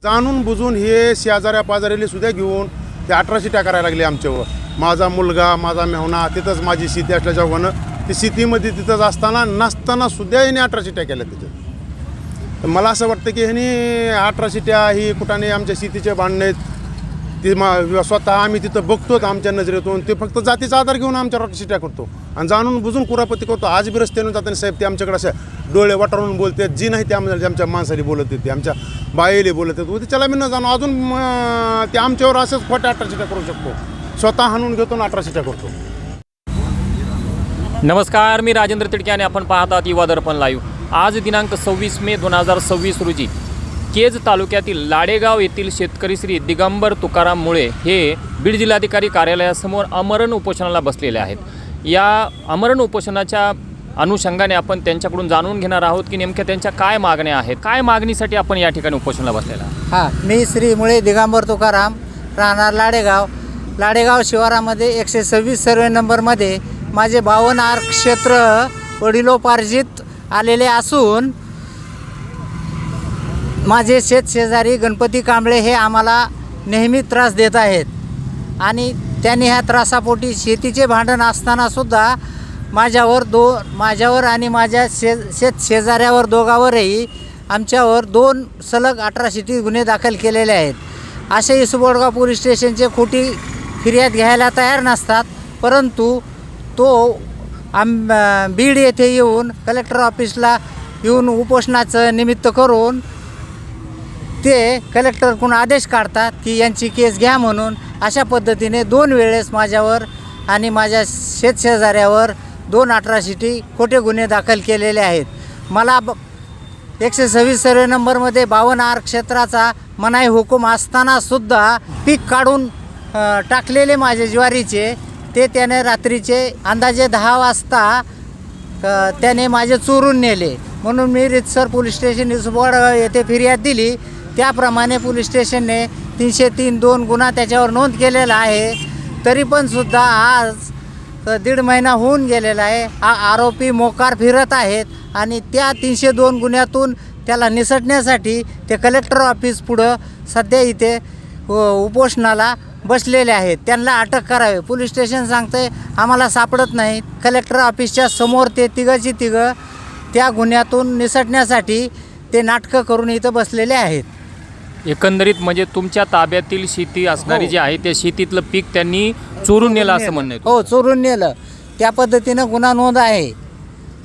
जाणून बुजून हे शेजाऱ्या पाजाऱ्याला सुद्धा घेऊन ते 18 करायला लागले आमच्यावर. माझा मुलगा माझा मेहुणा तिथंच माझी शेती असल्याच्या होणं ती शेतीमध्ये तिथंच असताना नसताना सुद्धा ह्याने 18 केल्या तिथं. तर मला असं वाटतं की ह्याने 18 ही कुठाने आमच्या शेतीचे भांडणं आहेत ते स्वतः आम्ही तिथं बघतोच आमच्या नजरेतून. ते फक्त जातीचा आधार घेऊन आमच्या शिट्या करतो आणि जाणून बुजून कुरापती करतो. आज बी रस्त्यानं जाताना साहेब ते आमच्याकडे अशा डोळे वाटारून बोलतात जी नाही त्या आमच्या माणसाली बोलत येते आमच्या बाईले बोलत येतो. त्याला मी न जाणू अजून ते आमच्यावर असंच खोट्या 18 करू शकतो. स्वतः हाणून घेतो आणि 18 करतो. नमस्कार, मी राजेंद्र तिडके आणि आपण पाहतात युवा दर्पण लाईव्ह. आज दिनांक 26 मे 2026 रोजी केज तालुक्यातील लाडेगाव येथील शेतकरी श्री दिगंबर तुकाराम मुळे हे बीड जिल्हाधिकारी कार्यालयासमोर आमरण उपोषणाला बसलेले आहेत. या आमरण उपोषणाच्या अनुषंगाने आपण त्यांच्याकडून जाणून घेणार आहोत की नेमक्या त्यांच्या काय मागण्या आहेत, काय मागणीसाठी आपण या ठिकाणी उपोषणाला बसलेला. हां, मी श्री मुळे दिगंबर तुकाराम, राहणार लाडेगाव शिवारामध्ये 126 सर्वे नंबरमध्ये माझे 52 आर क्षेत्र वडिलोपार्जित आलेले असून माझे शेजारी गणपती कांबळे हे आम्हाला नेहमी त्रास देत आहेत आणि त्यांनी ह्या त्रासापोटी शेतीचे भांडण असतानासुद्धा माझ्यावर आणि माझ्या शेजाऱ्यावर दोघावरही आमच्यावर 2 सलग 18 गुन्हे दाखल केलेले आहेत. असे इसबोडगाव पोलीस स्टेशनचे खोटी फिर्याद घ्यायला तयार नसतात, परंतु तो बीड येथे येऊन कलेक्टर ऑफिसला येऊन उपोषणाचं निमित्त करून ते कलेक्टरकडून आदेश काढतात की यांची केस घ्या म्हणून. अशा पद्धतीने 2 वेळेस माझ्यावर आणि माझ्या शेजाऱ्यावर 2 18 खोटे गुन्हे दाखल केलेले आहेत. मला 126 सर्वे नंबरमध्ये 52 आर क्षेत्राचा मनाई हुकूम असतानासुद्धा पीक काढून टाकलेले माझे ज्वारीचे ते त्याने रात्रीचे अंदाजे 10 वाजता त्याने माझे चोरून नेले. म्हणून मी रितसर पोलीस स्टेशन इसबोडगाव येथे फिर्याद दिली. त्याप्रमाणे पोलीस स्टेशनने 303(2) गुन्हा त्याच्यावर नोंद केलेला आहे. तरी पण सुद्धा आज 1.5 महिना होऊन गेलेला आहे. हा आरोपी मोकार फिरत आहेत आणि त्या 302 गुन्ह्यातून त्याला निसटण्यासाठी ते कलेक्टर ऑफिस पुढं सध्या इथे उपोषणाला बसलेले आहेत. त्यांना अटक करावे. पोलीस स्टेशन सांगते आम्हाला सापडत नाही. कलेक्टर ऑफिसच्या समोर ते तिघं त्या गुन्ह्यातून निसटण्यासाठी ते नाटकं करून इथं बसलेले आहेत. एकंदरीत म्हणजे तुमच्या ताब्यातील शेती असणारी जी आहे त्या शेतीतलं पीक त्यांनी चोरून नेलं असं म्हणणं आहे. हो, चोरून नेलं. त्या पद्धतीनं गुन्हा नोंद आहे,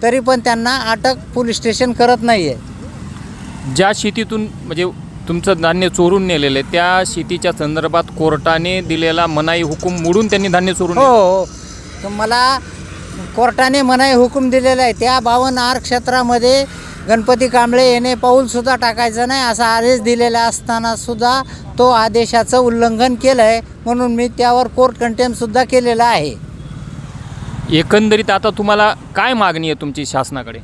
तरी पण त्यांना अटक पोलीस स्टेशन करत नाही आहे. ज्या शेतीतून म्हणजे तुमचं धान्य चोरून नेलेलं आहे त्या शेतीच्या संदर्भात कोर्टाने दिलेला मनाई हुकूम मोडून त्यांनी धान्य चोरून हो, तर मला कोर्टाने मनाई हुकूम दिलेला आहे. त्या 52 आर क्षेत्रामध्ये गणपती कांबळे याने पाऊलसुद्धा टाकायचं नाही असा आदेश दिलेला असतानासुद्धा तो आदेशाचं उल्लंघन केलं आहे. म्हणून मी त्यावर कोर्ट कंटेम्प्टसुद्धा केलेला आहे. एकंदरीत आता तुम्हाला काय मागणी आहे तुमची शासनाकडे?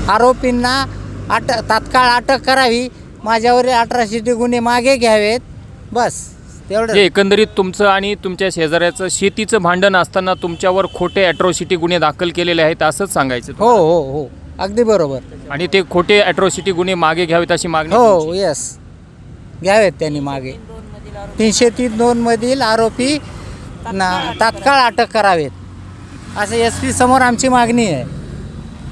आरोपींना तात्काळ अटक करावी, माझ्यावर 18 गुन्हे मागे घ्यावेत, बस तेवढं. एकंदरीत तुमचं आणि तुमच्या शेजाऱ्याचं शेतीचं भांडण असताना तुमच्यावर खोटे ॲट्रॉसिटी गुन्हे दाखल केलेले आहेत असंच सांगायचं? हो, अगदी बरोबर. आणि ते खोटे ॲट्रॉसिटी गुन्हे मागे घ्यावेत अशी मागणी? हो, येस, घ्यावेत त्यांनी मागे. 303(2) मधील आरोपी तात्काळ अटक करावेत असं SP समोर आमची मागणी आहे.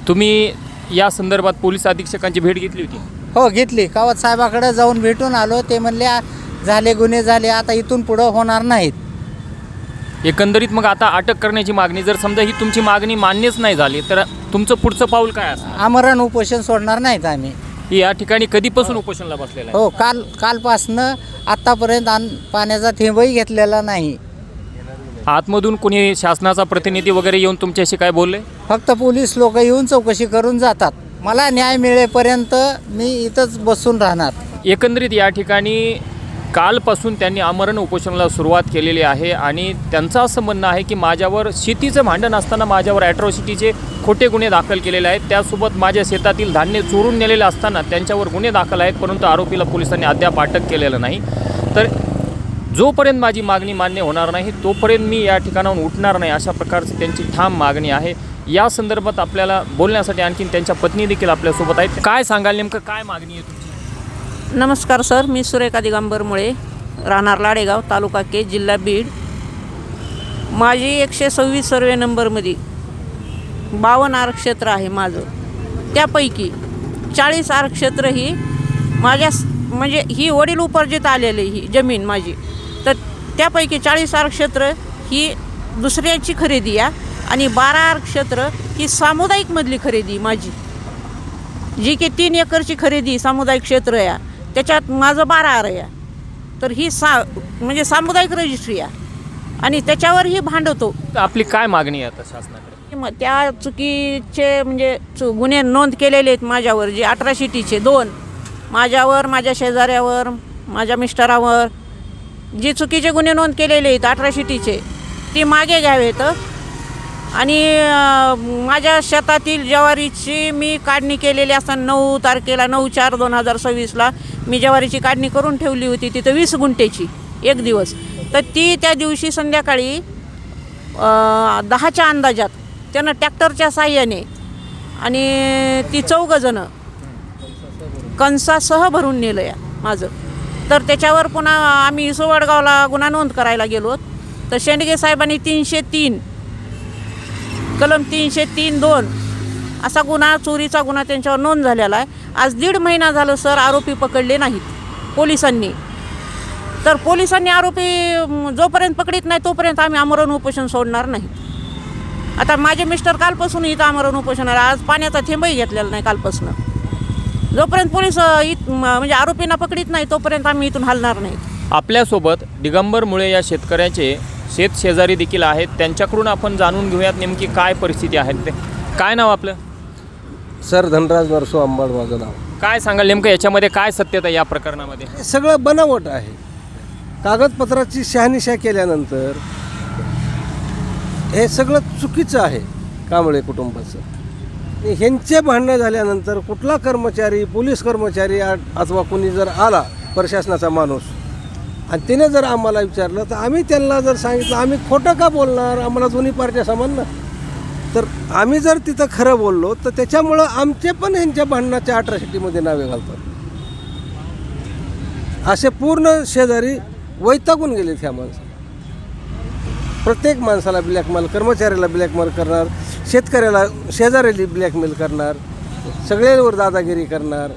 तुम्ही या संदर्भात पोलीस अधीक्षकांची भेट घेतली होती? हो, घेतली. कावत साहेबाकडे जाऊन भेटून आलो. ते म्हणले झाले गुन्हे झाले, आता इथून पुढं होणार नाहीत. एकंदरीत मग आता अटक करण्याची मागणी, जर समजा ही तुमची मागणी मान्यच नाही झाली तर तुमचं पुढचं पाऊल काय असणार? आमरण उपोषण सोडणार नाहीत आम्ही. या ठिकाणी कधीपासून उपोषणाला बसलेलं आहे? हो, कालपासनं आत्तापर्यंत पाण्याचा थेंबही घेतलेला नाही. आतमधून कोणी शासनाचा प्रतिनिधी वगैरे येऊन तुमच्याशी काय बोलले? फक्त पोलीस लोक येऊन चौकशी करून जातात. मला न्याय मिळेपर्यंत मी इथंच बसून राहणार. एकंदरीत या ठिकाणी कालपासून त्यांनी आमरण उपोषणाला सुरुवात केलेली आहे आणि त्यांचं असं म्हणणं आहे की माझ्यावर शेतीचं भांडण असताना माझ्यावर ॲट्रॉसिटीचे खोटे गुन्हे दाखल केलेले आहेत. त्यासोबत माझ्या शेतातील धान्य चोरून नेलेले असताना त्यांच्यावर गुन्हे दाखल आहेत, परंतु आरोपीला पोलिसांनी अद्याप अटक केलेलं नाही. तर जोपर्यंत माझी मागणी मान्य होणार नाही तोपर्यंत मी या ठिकाणाहून उठणार नाही अशा प्रकारची त्यांची ठाम मागणी आहे. या संदर्भात आपल्याला बोलण्यासाठी आणखीन त्यांच्या पत्नी देखील आपल्यासोबत आहेत. काय सांगाल, नेमकं काय मागणी आहे तुमची? नमस्कार सर, मी सुरेखा दिगंबर मुळे, राहणार लाडेगाव, तालुका केज, जिल्हा बीड. माझी 126 सर्वे नंबरमध्ये 52 आरक्षेत्र आहे माझं. त्यापैकी 40 आरक्षेत्र ही माझ्या म्हणजे ही वडील उपार्जित आलेली ही जमीन माझी. तर त्यापैकी 40 आरक्षेत्र ही दुसऱ्याची खरेदी आहे आणि 12 आरक्षेत्र ही सामुदायिकमधली खरेदी माझी, जी की 3 एकरची खरेदी सामुदायिक क्षेत्र आहे. त्याच्यात माझं 12 आर आहे. तर ही म्हणजे सामुदायिक रजिस्ट्री आहे आणि त्याच्यावर ही भांडवतो. आपली काय मागणी आहे आता शासनाकडे? मग त्या चुकीचे म्हणजे गुन्हे नोंद केलेले आहेत माझ्यावर, जे 18 2 माझ्यावर, माझ्या शेजाऱ्यावर, माझ्या मिस्टरावर जे चुकीचे गुन्हे नोंद केलेले आहेत 18 ती मागे घ्यावेत. आणि माझ्या शेतातील ज्वारीची मी काढणी केलेली असताना 9 तारखेला 9/4/2026 मी ज्वारीची काढणी करून ठेवली होती तिथं 20 गुंठेची एक दिवस. तर ती त्या दिवशी संध्याकाळी 10च्या अंदाजात त्यानं ट्रॅक्टरच्या साह्याने आणि ती 4 जणं कणसासह भरून नेलं या माझं. तर त्याच्यावर पुन्हा आम्ही इसोवडगावला गुन्हा नोंद करायला गेलो. तर शेंडगे साहेबांनी 303 कलम 303(2) असा गुन्हा, चोरीचा गुन्हा त्यांच्यावर नोंद झालेला आहे. आज 1.5 महिना झालं सर, आरोपी पकडले नाहीत पोलिसांनी. तर पोलिसांनी आरोपी जोपर्यंत पकडत नाही तोपर्यंत आम्ही आमरण उपोषण सोडणार नाही. आता माझे मिस्टर कालपासून इथं आमरण उपोषण आहे. आज पाण्याचा थेंबही घेतलेला नाही कालपासून. जोपर्यंत पोलीस म्हणजे आरोपींना पकडत नाही तोपर्यंत आम्ही इथून हलणार नाही. आपल्यासोबत दिगंबर मुळे या शेतकऱ्याचे शेत शेजारी देखील आहेत. त्यांच्याकडून आपण जाणून घेऊयात नेमकी काय परिस्थिती आहे ते. काय नाव आपलं? सर धनराज नरसो आंबाड माझं नाव. काय सांगाल नेमकं याच्यामध्ये काय सत्यता या प्रकरणामध्ये? हे सगळं बनावट आहे. कागदपत्राची शहानिशा केल्यानंतर हे सगळं चुकीचं आहे कांबळे कुटुंबाचं. आणि ह्यांचे भांडणं झाल्यानंतर कुठला कर्मचारी, पोलीस कर्मचारी अथवा कोणी जर आला प्रशासनाचा माणूस आणि त्याने जर आम्हाला विचारलं तर आम्ही त्यांना जर सांगितलं, आम्ही खोटं का बोलणार, आम्हाला दोन्ही पार्ट्या समान ना. तर आम्ही जर तिथं खरं बोललो तर त्याच्यामुळं आमचे पण ह्यांच्या भांडणाच्या 18मध्ये नावे घालतात. असे पूर्ण शेजारी वैतागून गेले ह्या माणसाला. प्रत्येक माणसाला ब्लॅकमेल, कर्मचाऱ्याला ब्लॅकमेल करणार, शेतकऱ्याला शेजाऱ्याला ब्लॅकमेल करणार, सगळ्यांवर दादागिरी करणार,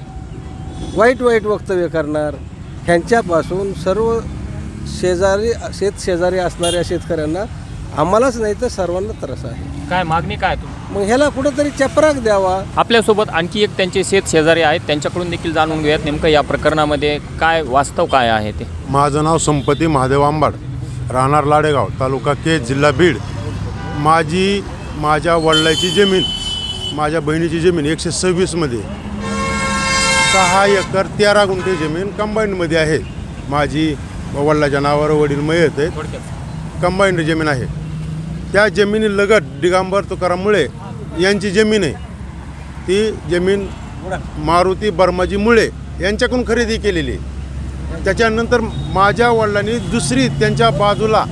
वाईट वक्तव्य करणार. ह्यांच्यापासून सर्व शेजारी असणाऱ्या शेतकऱ्यांना, आम्हालाच नाही तर सर्वांना त्रास आहे. काय मागणी काय तुम्ही? मग ह्याला कुठंतरी चपराक द्यावा. आपल्यासोबत आणखी एक त्यांचे शेत शेजारी आहेत. त्यांच्याकडून देखील जाणून घेऊयात नेमकं या प्रकरणामध्ये काय वास्तव काय आहे ते. माझं नाव संपती महादेव आंबाड, राहणार लाडेगाव, तालुका केज, जिल्हा बीड. माझ्या वडिलाची जमीन, माझ्या बहिणीची जमीन 126मध्ये 6 एकर 13 गुंठे जमीन कंबाईंडमध्ये आहे. माझी वडिलाच्या नावावर वडील मयत आहेत, कंबाईंड जमीन आहे. त्या जमिनीलगत दिगंबर तुकाराम मुळे यांची जमीन आहे. ती जमीन मारुती बर्माजी मुळे यांच्याकडून खरेदी केलेली आहे. त्याच्यानंतर माझ्या वडिलांनी दुसरी त्यांच्या बाजूला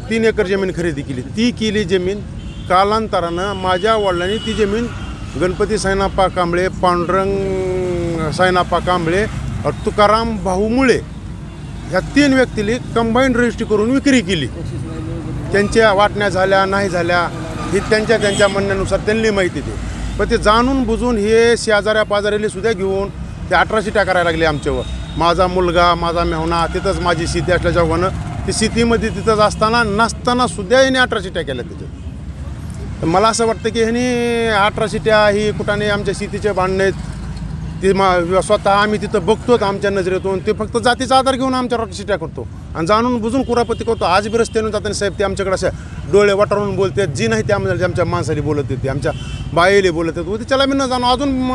3 एकर जमीन खरेदी केली. ती केली जमीन कालांतरानं माझ्या वडिलांनी ती जमीन गणपती साईनाप्पा कांबळे, पांडुरंग साईनाप्पा कांबळे, तुकाराम भाऊ मुळे ह्या 3 व्यक्तींनी कंबाईंड रजिस्ट्री करून विक्री केली. त्यांच्या वाटण्या झाल्या नाही झाल्या ही त्यांच्या म्हणण्यानुसार त्यांनी माहिती दे. पण ते जाणून बुजून हे शेजाऱ्या पाजाऱ्याला सुद्धा घेऊन ते 18 करायला लागले आमच्यावर. माझा मुलगा, माझा मेहुणा, तिथंच माझी शेती असल्याच्या होणं, ती शेतीमध्ये तिथंच नसताना सुद्धा यांनी 18 केल्या त्याच्यात. तर मला असं वाटतं की ह्यांनी 18 ही कुठाने आमच्या शेतीचे भांडणं आहेत. ते स्वतः आम्ही तिथं बघतो आमच्या नजरेतून. ते फक्त जातीचा आधार घेऊन आमच्यावर 18 करतो आणि जाणून बुजून कुरापती करतो. आज बी रस्त्यानं जाताना साहेब ते आमच्याकडे अशा डोळे वाटारून बोलतात, जी नाही त्यामध्ये आमच्या माणसाली बोलत होते, आमच्या बाईले बोलत होते. त्याला मी न जाणू अजून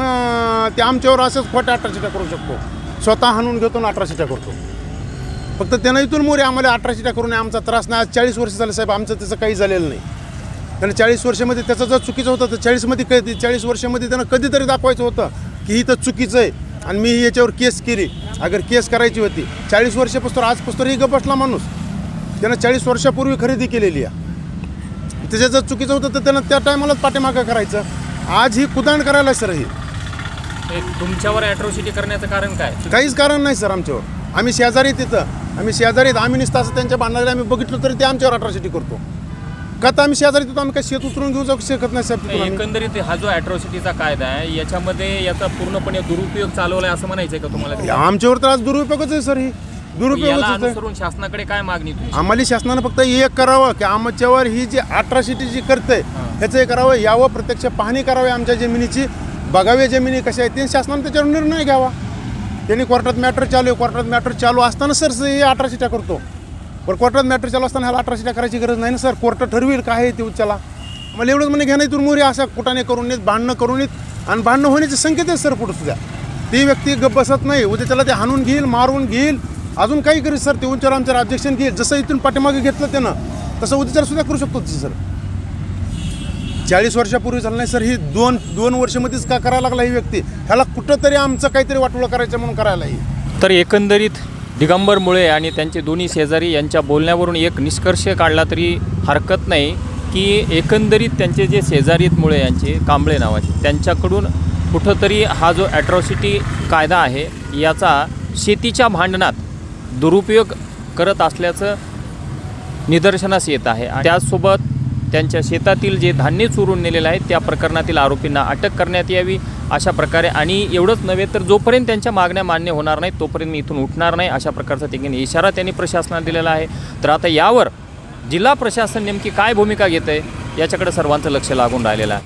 ते आमच्यावर असंच खोट्या 18 करू शकतो. स्वतः हाणून घेतो आणि 18 करतो. फक्त त्यानं इथून मोरे आम्हाला 18 करून आमचा त्रास नाही. आज 40 वर्ष झालं साहेब, आमचं त्याचं काही झालेलं नाही. त्यानं 40 वर्षामध्ये त्याचं जर चुकीचं होतं तर 40 वर्षामध्ये त्यानं कधीतरी दाखवायचं होतं की ही तर चुकीचं आहे आणि मी याच्यावर केस केली. अगर केस करायची होती 40 वर्षापासून आजपासून ही गप बसला माणूस. त्यानं 40 वर्षापूर्वी खरेदी केलेली आहे. त्याच्या जर चुकीचं होतं तर त्यानं त्या टायमालाच पाठीमागं करायचं. आज ही कुदाण करायला सर ही तुमच्यावर ॲट्रॉसिटी करण्याचं कारण काय? काहीच कारण नाही सर आमच्यावर. आम्ही शेजारी तिथं आम्ही शेजारीत आम्ही नुसतं असं त्यांच्या भांडणाला आम्ही बघितलं तरी ते आमच्यावर अट्रॉसिटी करतो. का तर आम्ही शेजारी तिथं आम्ही काही शेत उतरून घेऊ शकत नाही साहेब तिथून आम्ही. एकंदरीत हा जो ॲट्रॉसिटीचा कायदा आहे याच्यामध्ये याचा पूर्णपणे दुरुपयोग चालवला आहे असं म्हणायचं आहे का तुम्हाला? आमच्यावर तर आज दुरुपयोगच आहे सर ही याला दुरुपयोगच आहे. अनुसरून शासनाकडे काय मागणी तुमची? आम्हाला शासनानं फक्त एक करावं की आमच्यावर ही जी अट्रॉसिटी जी करते ह्याचं हे करावं, यावं प्रत्यक्ष पाहणी करावी आमच्या जमिनीची, बघावी जमिनी कशा आहेत ते शासनानं त्याच्यावर निर्णय घ्यावा. त्यांनी कोर्टात मॅटर चालू आहे, कोर्टात मॅटर चालू असताना सर हे अट्रॉसिटी करतो. पण कोर्टात मॅटर चालू असताना ह्याला अट्रॉसिटी करायची गरज नाही ना सर. कोर्ट ठरवेल काय आहे ते उच्चाला. मला एवढंच म्हणे घ्या नाही इथून मोरी असा कुठाने करून नेत, भांडणं करून येत आणि भांडणं होण्याचे संकेत आहेत सर पुढे सुद्धा. ती व्यक्ती गप्प बसत नाही, उद्या त्याला ते हाणून घेईल, मारून घेईल, अजून काही करेल सर. ते उंचावर आमच्यावर ऑब्जेक्शन घेईल. जसं इथून पाठीमागे घेतलं त्यानं तसं उद्याच्याला सुद्धा करू शकतो सर. 40 वर्षापूर्वी झालं नाही सर. ही दोन वर्षामध्येच का करायला लागला ही व्यक्ती. ह्याला कुठंतरी आमचं काहीतरी वाटोळं करायचं म्हणून करायला ही. तर एकंदरीत दिगंबर मुळे आणि त्यांचे दोन्ही शेजारी यांच्या बोलण्यावरून एक निष्कर्ष काढला तरी हरकत नाही की एकंदरीत त्यांचे जे शेजारी आहेत मुळे यांचे कांबळे नावाचे, त्यांच्याकडून कुठंतरी हा जो ॲट्रॉसिटी कायदा आहे याचा शेतीच्या भांडणात दुरुपयोग करत असल्याचं निदर्शनास येत आहे. त्याचसोबत त्यांच्या शेतातील जे धान्य चोरून नेलेलं आहे त्या प्रकरणातील आरोपींना अटक करण्यात यावी अशा प्रकारे. आणि एवढंच नव्हे तर जोपर्यंत त्यांच्या मागण्या मान्य होणार नाहीत तोपर्यंत मी इथून उठणार नाही अशा प्रकारचा त्यांनी इशारा त्यांनी प्रशासनाला दिलेला आहे. तर आता यावर जिल्हा प्रशासन नेमकी काय भूमिका घेतं आहे याच्याकडे सर्वांचं लक्ष लागून राहिलेलं आहे.